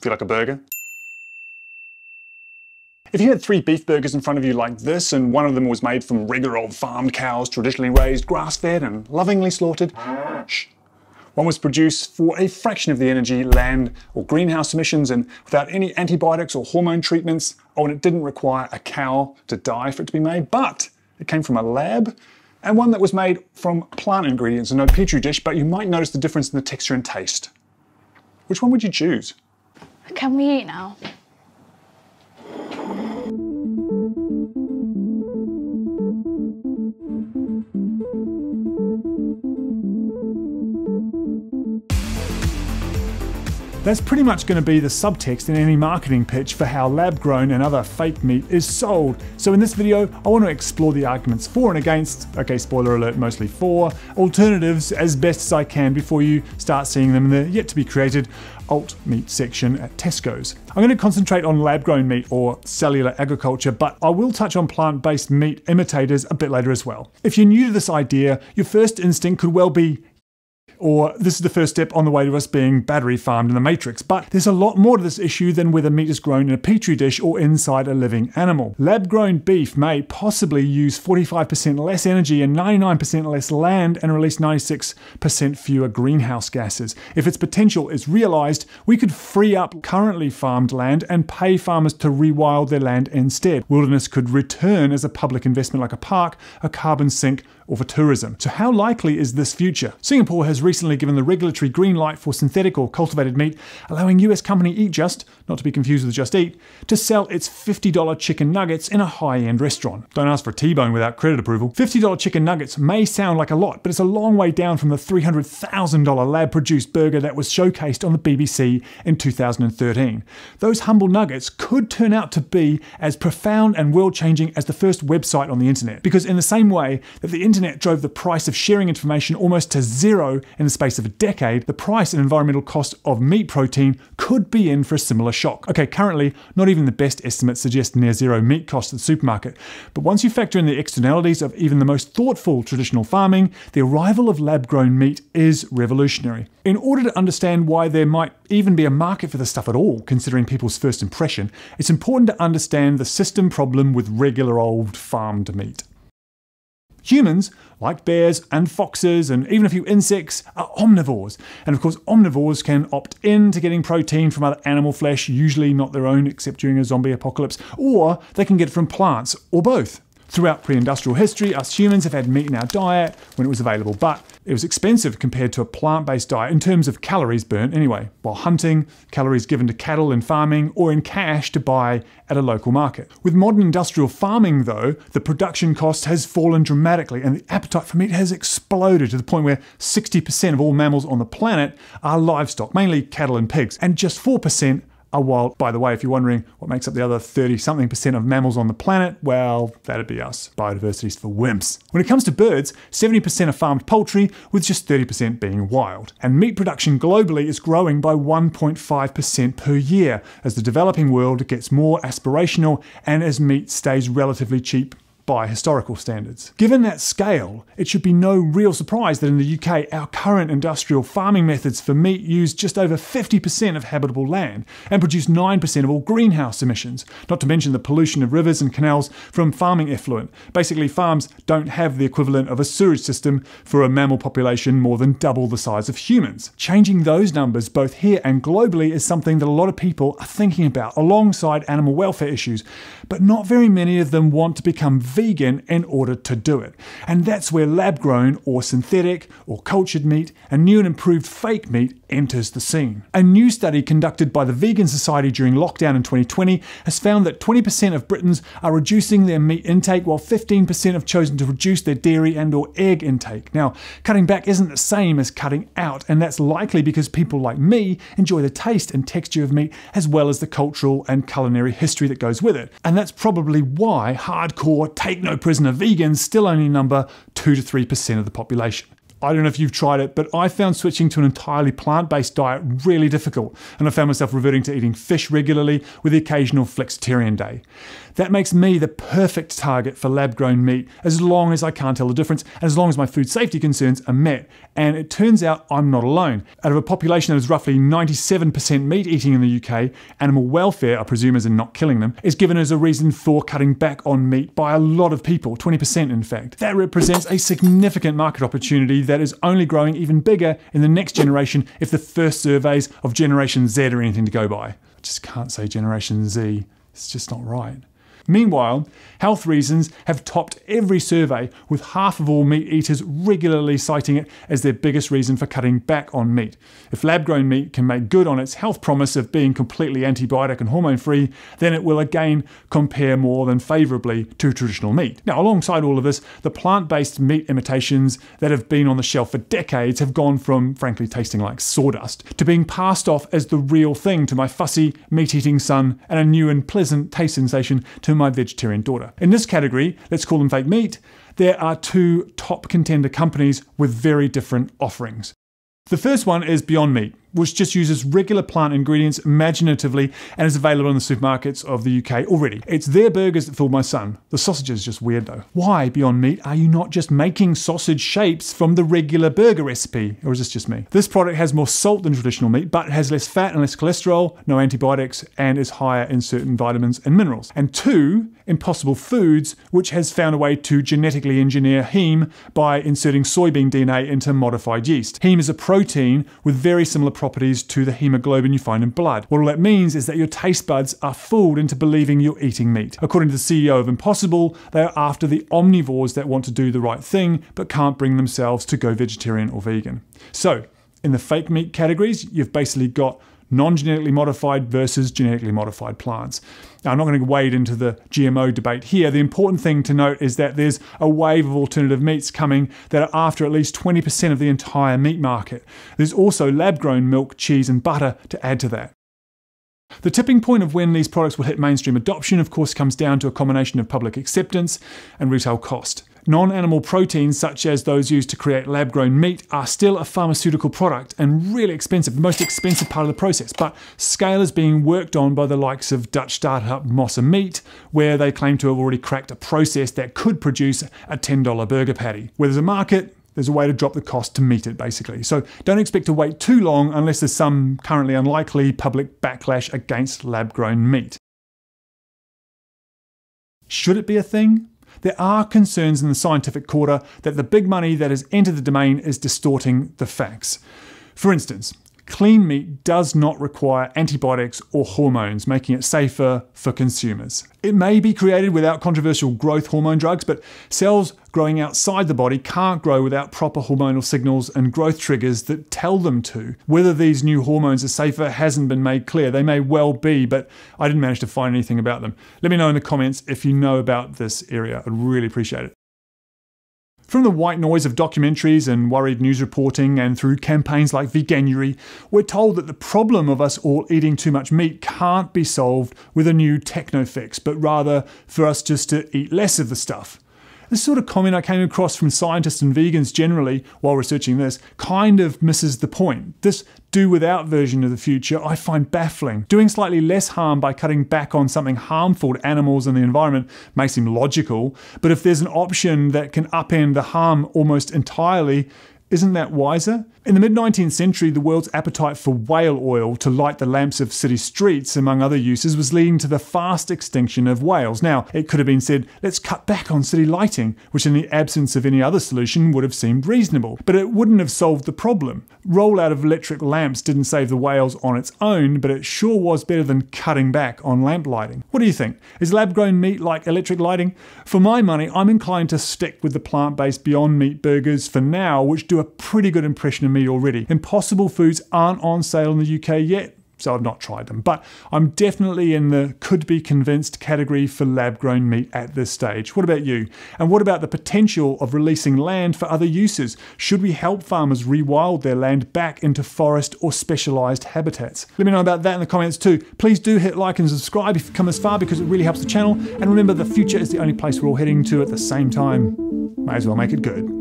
Feel like a burger? If you had 3 beef burgers in front of you like this, and one of them was made from regular old farmed cows, traditionally raised, grass-fed and lovingly slaughtered, shh. One was produced for a fraction of the energy, land or greenhouse emissions, and without any antibiotics or hormone treatments. Oh, and it didn't require a cow to die for it to be made, but it came from a lab, and one that was made from plant ingredients and no petri dish, but you might notice the difference in the texture and taste. Which one would you choose? Can we eat now? That's pretty much going to be the subtext in any marketing pitch for how lab-grown and other fake meat is sold. So in this video, I want to explore the arguments for and against, okay, spoiler alert, mostly for, alternatives as best as I can before you start seeing them in the yet-to-be-created alt meat section at Tesco's. I'm going to concentrate on lab-grown meat or cellular agriculture, but I will touch on plant-based meat imitators a bit later as well. If you're new to this idea, your first instinct could well be, or this is the first step on the way to us being battery farmed in the Matrix. But there's a lot more to this issue than whether meat is grown in a petri dish or inside a living animal. Lab-grown beef may possibly use 45% less energy and 99% less land and release 96% fewer greenhouse gases. If its potential is realized, we could free up currently farmed land and pay farmers to rewild their land instead. Wilderness could return as a public investment like a park, a carbon sink, or for tourism. So how likely is this future? Singapore has recently given the regulatory green light for synthetic or cultivated meat, allowing US company Eat Just, not to be confused with Just Eat, to sell its $50 chicken nuggets in a high-end restaurant. Don't ask for a T-bone without credit approval. $50 chicken nuggets may sound like a lot, but it's a long way down from the $300,000 lab-produced burger that was showcased on the BBC in 2013. Those humble nuggets could turn out to be as profound and world-changing as the first website on the internet, because in the same way that the internet drove the price of sharing information almost to zero in the space of a decade, the price and environmental cost of meat protein could be in for a similar shock. Okay, currently, not even the best estimates suggest near zero meat costs at the supermarket, but once you factor in the externalities of even the most thoughtful traditional farming, the arrival of lab-grown meat is revolutionary. In order to understand why there might even be a market for this stuff at all, considering people's first impression, it's important to understand the system problem with regular old farmed meat. Humans, like bears and foxes and even a few insects, are omnivores. And of course, omnivores can opt in to getting protein from other animal flesh, usually not their own except during a zombie apocalypse, or they can get it from plants, or both. Throughout pre-industrial history, us humans have had meat in our diet when it was available, but it was expensive compared to a plant-based diet in terms of calories burnt anyway, while hunting, calories given to cattle in farming, or in cash to buy at a local market. With modern industrial farming though, the production cost has fallen dramatically and the appetite for meat has exploded to the point where 60% of all mammals on the planet are livestock, mainly cattle and pigs, and just 4% are wild. By the way, if you're wondering what makes up the other 30-something% of mammals on the planet, well, that'd be us. Biodiversity's for wimps. When it comes to birds, 70% are farmed poultry, with just 30% being wild. And meat production globally is growing by 1.5% per year as the developing world gets more aspirational and as meat stays relatively cheap by historical standards. Given that scale, it should be no real surprise that in the UK, our current industrial farming methods for meat use just over 50% of habitable land and produce 9% of all greenhouse emissions, not to mention the pollution of rivers and canals from farming effluent. Basically, farms don't have the equivalent of a sewage system for a mammal population more than double the size of humans. Changing those numbers both here and globally is something that a lot of people are thinking about alongside animal welfare issues, but not very many of them want to become vegan in order to do it. And that's where lab-grown or synthetic or cultured meat and new and improved fake meat enters the scene. A new study conducted by the Vegan Society during lockdown in 2020 has found that 20% of Britons are reducing their meat intake while 15% have chosen to reduce their dairy and or egg intake. Now, cutting back isn't the same as cutting out, and that's likely because people like me enjoy the taste and texture of meat as well as the cultural and culinary history that goes with it. And that's probably why hardcore take-no-prisoner vegans still only number 2 to 3% of the population. I don't know if you've tried it, but I found switching to an entirely plant-based diet really difficult, and I found myself reverting to eating fish regularly with the occasional flexitarian day. That makes me the perfect target for lab-grown meat as long as I can't tell the difference and as long as my food safety concerns are met. And it turns out I'm not alone. Out of a population that is roughly 97% meat eating in the UK, animal welfare, I presume as in not killing them, is given as a reason for cutting back on meat by a lot of people, 20% in fact. That represents a significant market opportunity that is only growing even bigger in the next generation if the first surveys of Generation Z are anything to go by. I just can't say Generation Z. It's just not right. Meanwhile, health reasons have topped every survey, with half of all meat eaters regularly citing it as their biggest reason for cutting back on meat. If lab-grown meat can make good on its health promise of being completely antibiotic and hormone-free, then it will again compare more than favourably to traditional meat. Now, alongside all of this, the plant-based meat imitations that have been on the shelf for decades have gone from, frankly, tasting like sawdust to being passed off as the real thing to my fussy, meat-eating son and a new and pleasant taste sensation to my vegetarian daughter. In this category, let's call them fake meat, there are two top contender companies with very different offerings. The first one is Beyond Meat, which just uses regular plant ingredients imaginatively and is available in the supermarkets of the UK already. It's their burgers that fooled my son. The sausage is just weird though. Why, Beyond Meat, are you not just making sausage shapes from the regular burger recipe? Or is this just me? This product has more salt than traditional meat, but it has less fat and less cholesterol, no antibiotics, and is higher in certain vitamins and minerals. And two, Impossible Foods, which has found a way to genetically engineer heme by inserting soybean DNA into modified yeast. Heme is a protein with very similar properties to the hemoglobin you find in blood. What all that means is that your taste buds are fooled into believing you're eating meat. According to the CEO of Impossible, they are after the omnivores that want to do the right thing but can't bring themselves to go vegetarian or vegan. So, in the fake meat categories, you've basically got non-genetically modified versus genetically modified plants. Now, I'm not going to wade into the GMO debate here. The important thing to note is that there's a wave of alternative meats coming that are after at least 20% of the entire meat market. There's also lab-grown milk, cheese, and butter to add to that. The tipping point of when these products will hit mainstream adoption, of course, comes down to a combination of public acceptance and retail cost. Non-animal proteins, such as those used to create lab-grown meat, are still a pharmaceutical product and really expensive, the most expensive part of the process. But scale is being worked on by the likes of Dutch startup Mossa Meat, where they claim to have already cracked a process that could produce a $10 burger patty. Where there's a market, there's a way to drop the cost to meet it, basically. So don't expect to wait too long unless there's some currently unlikely public backlash against lab-grown meat. Should it be a thing? There are concerns in the scientific quarter that the big money that has entered the domain is distorting the facts. For instance, clean meat does not require antibiotics or hormones, making it safer for consumers. It may be created without controversial growth hormone drugs, but cells growing outside the body can't grow without proper hormonal signals and growth triggers that tell them to. Whether these new hormones are safer hasn't been made clear. They may well be, but I didn't manage to find anything about them. Let me know in the comments if you know about this area. I'd really appreciate it. From the white noise of documentaries and worried news reporting and through campaigns like Veganuary, we're told that the problem of us all eating too much meat can't be solved with a new techno fix, but rather for us just to eat less of the stuff. This sort of comment I came across from scientists and vegans generally while researching this kind of misses the point. This do-without version of the future I find baffling. Doing slightly less harm by cutting back on something harmful to animals and the environment may seem logical, but if there's an option that can upend the harm almost entirely, isn't that wiser? In the mid-19th century, the world's appetite for whale oil to light the lamps of city streets, among other uses, was leading to the fast extinction of whales. Now, it could have been said, let's cut back on city lighting, which in the absence of any other solution would have seemed reasonable. But it wouldn't have solved the problem. Rollout of electric lamps didn't save the whales on its own, but it sure was better than cutting back on lamp lighting. What do you think? Is lab-grown meat like electric lighting? For my money, I'm inclined to stick with the plant-based Beyond Meat burgers for now, which do a pretty good impression of meat already. Impossible Foods aren't on sale in the UK yet, so I've not tried them. But I'm definitely in the could-be-convinced category for lab-grown meat at this stage. What about you? And what about the potential of releasing land for other uses? Should we help farmers rewild their land back into forest or specialised habitats? Let me know about that in the comments too. Please do hit like and subscribe if you've come this far because it really helps the channel. And remember, the future is the only place we're all heading to at the same time. May as well make it good.